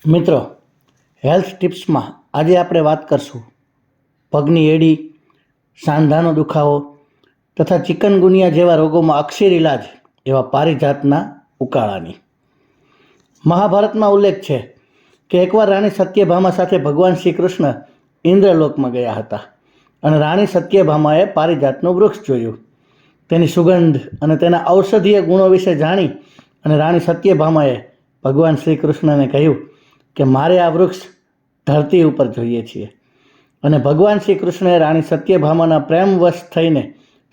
મિત્રો, હેલ્થ ટિપ્સમાં આજે આપણે વાત કરશું પગની એડી, સાંધાનો દુખાવો તથા ચિકનગુનિયા જેવા રોગોમાં અક્ષીર ઇલાજ એવા પારિજાતના ઉકાળાની. મહાભારતમાં ઉલ્લેખ છે કે એકવાર રાણી સત્યભામા સાથે ભગવાન શ્રી કૃષ્ણ ઇન્દ્રલોકમાં ગયા હતા અને રાણી સત્યભામાએ પારિજાતનું વૃક્ષ જોયું. તેની સુગંધ અને તેના ઔષધીય ગુણો વિશે જાણી અને રાણી સત્યભામાએ ભગવાન શ્રી કૃષ્ણને કહ્યું કે મારે આ વૃક્ષ ધરતી ઉપર જોઈએ છીએ. અને ભગવાન શ્રી કૃષ્ણએ રાણી સત્યભામાના પ્રેમવશ થઈને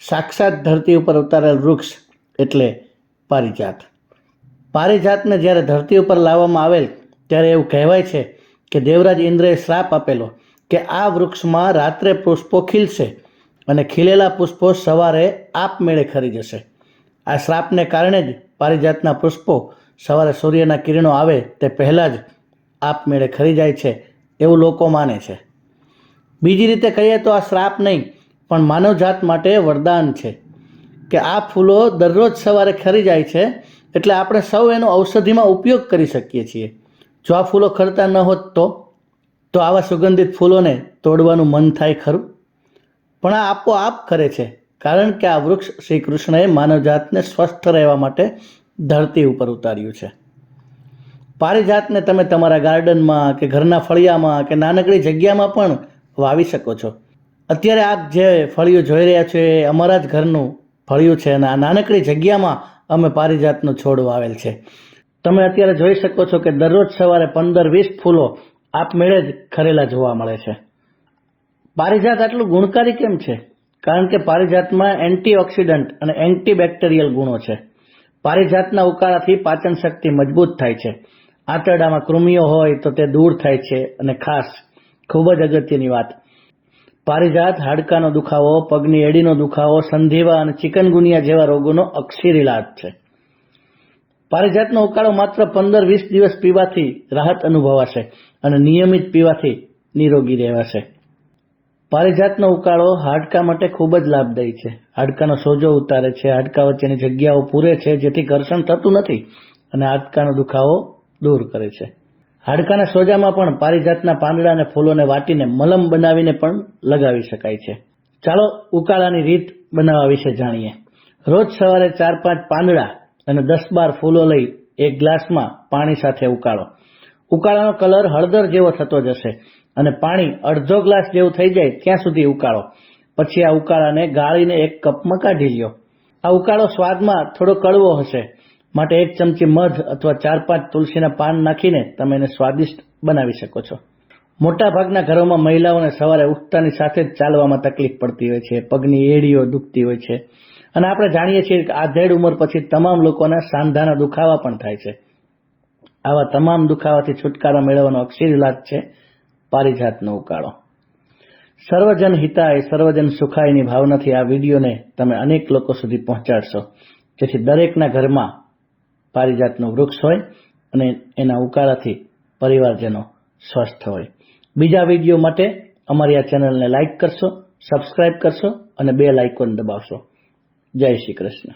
સાક્ષાત ધરતી ઉપર ઉતારેલ વૃક્ષ એટલે પારિજાત. પારિજાતને જ્યારે ધરતી ઉપર લાવવામાં આવેલ ત્યારે એવું કહેવાય છે કે દેવરાજ ઇન્દ્રએ શ્રાપ આપેલો કે આ વૃક્ષમાં રાત્રે પુષ્પો ખીલશે અને ખીલેલા પુષ્પો સવારે આપમેળે ખરી જશે. આ શ્રાપને કારણે જ પારિજાતના પુષ્પો સવારે સૂર્યના કિરણો આવે તે પહેલાં જ આપમેળે ખરી જાય છે એવું લોકો માને છે. બીજી રીતે કહીએ તો આ શ્રાપ નહીં પણ માનવજાત માટે વરદાન છે કે આ ફૂલો દરરોજ સવારે ખરી જાય છે એટલે આપણે સૌ એનો ઔષધિમાં ઉપયોગ કરી શકીએ છીએ. જો આ ફૂલો ખરતા ન હોત તો આવા સુગંધિત ફૂલોને તોડવાનું મન થાય ખરું? પણ આ આપોઆપ ખરે છે કારણ કે આ વૃક્ષ શ્રી કૃષ્ણએ માનવજાતને સ્વસ્થ રહેવા માટે ધરતી ઉપર ઉતાર્યું છે. પારિજાતને તમે તમારા ગાર્ડનમાં કે ઘરના ફળિયામાં કે નાનકડી જગ્યામાં પણ વાવી શકો છો. અત્યારે આપ જે ફળિયું જોઈ રહ્યા છો એ અમારા જ ઘરનું ફળિયું છે અને આ નાનકડી જગ્યામાં અમે પારિજાતનો છોડ વાવેલ છે. તમે અત્યારે જોઈ શકો છો કે દરરોજ સવારે 15-20 ફૂલો આપમેળે જ ખરેલા જોવા મળે છે. પારિજાત આટલું ગુણકારી કેમ છે? કારણ કે પારિજાતમાં એન્ટીઓક્સિડન્ટ અને એન્ટીબેક્ટેરિયલ ગુણો છે. પારિજાતના ઉકાળાથી પાચન શક્તિ મજબૂત થાય છે. આંતરડામાં કૃમિઓ હોય તો તે દૂર થાય છે અને ખાસ ખૂબ જ અગત્યની વાત, પારિજાત હાડકાનો દુખાવો, પગની એડીનો દુખાવો, સંધિવા અને ચિકનગુનિયા જેવા રોગોનો અક્ષીર ઇલાજ છે. પારિજાતનો ઉકાળો માત્ર 15-20 દિવસ પીવાથી રાહત અનુભવાશે અને નિયમિત પીવાથી નિરોગી રહેવાશે. પારિજાતનો ઉકાળો હાડકા માટે ખૂબ જ લાભદાયી છે. હાડકાનો સોજો ઉતારે છે, હાડકા વચ્ચેની જગ્યાઓ પૂરે છે જેથી ઘર્ષણ થતું નથી અને હાડકાનો દુખાવો દૂર કરે છે. હાડકાના સોજામાં પણ પારિજાતના પાંદડા અને ફૂલોને વાટીને મલમ બનાવીને પણ લગાવી શકાય છે. ચાલો ઉકાળાની રીત બનાવવા વિશે જાણીએ. રોજ સવારે 4-5 પાંદડા અને 10-12 ફૂલો લઈ એક ગ્લાસમાં પાણી સાથે ઉકાળો. ઉકાળાનો કલર હળદર જેવો થતો જશે અને પાણી અડધો ગ્લાસ જેવું થઈ જાય ત્યાં સુધી ઉકાળો. પછી આ ઉકાળાને ગાળીને એક કપમાં કાઢી લ્યો. આ ઉકાળો સ્વાદમાં થોડો કડવો હશે માટે 1 ચમચી મધ અથવા 4-5 તુલસીના પાન નાખીને તમે એને સ્વાદિષ્ટ બનાવી શકો છો. મોટા ભાગના ઘરોમાં મહિલાઓને સવારે ઉઠતાની સાથે જ ચાલવામાં તકલીફ પડતી હોય છે, પગની એડીઓ દુખતી હોય છે અને આપણે જાણીએ છીએ કે આધેડ ઉંમર પછી તમામ લોકોના સાંધાના દુખાવા પણ થાય છે. આવા તમામ દુખાવાથી છુટકારા મેળવવાનો અક્ષીર ઇલાજ છે પારિજાતનો ઉકાળો. સર્વજન હિતાય સર્વજન સુખાયની ભાવનાથી આ વિડીયોને તમે અનેક લોકો સુધી પહોંચાડશો જેથી દરેકના ઘરમાં પારિજાતનું વૃક્ષ હોય અને એના ઉકાળાથી પરિવારજનો સ્વસ્થ હોય. બીજા વિડીયો માટે અમારી આ ચેનલને લાઈક કરશો, સબસ્ક્રાઇબ કરશો અને બેલ આઇકોન દબાવશો. જય શ્રી કૃષ્ણ.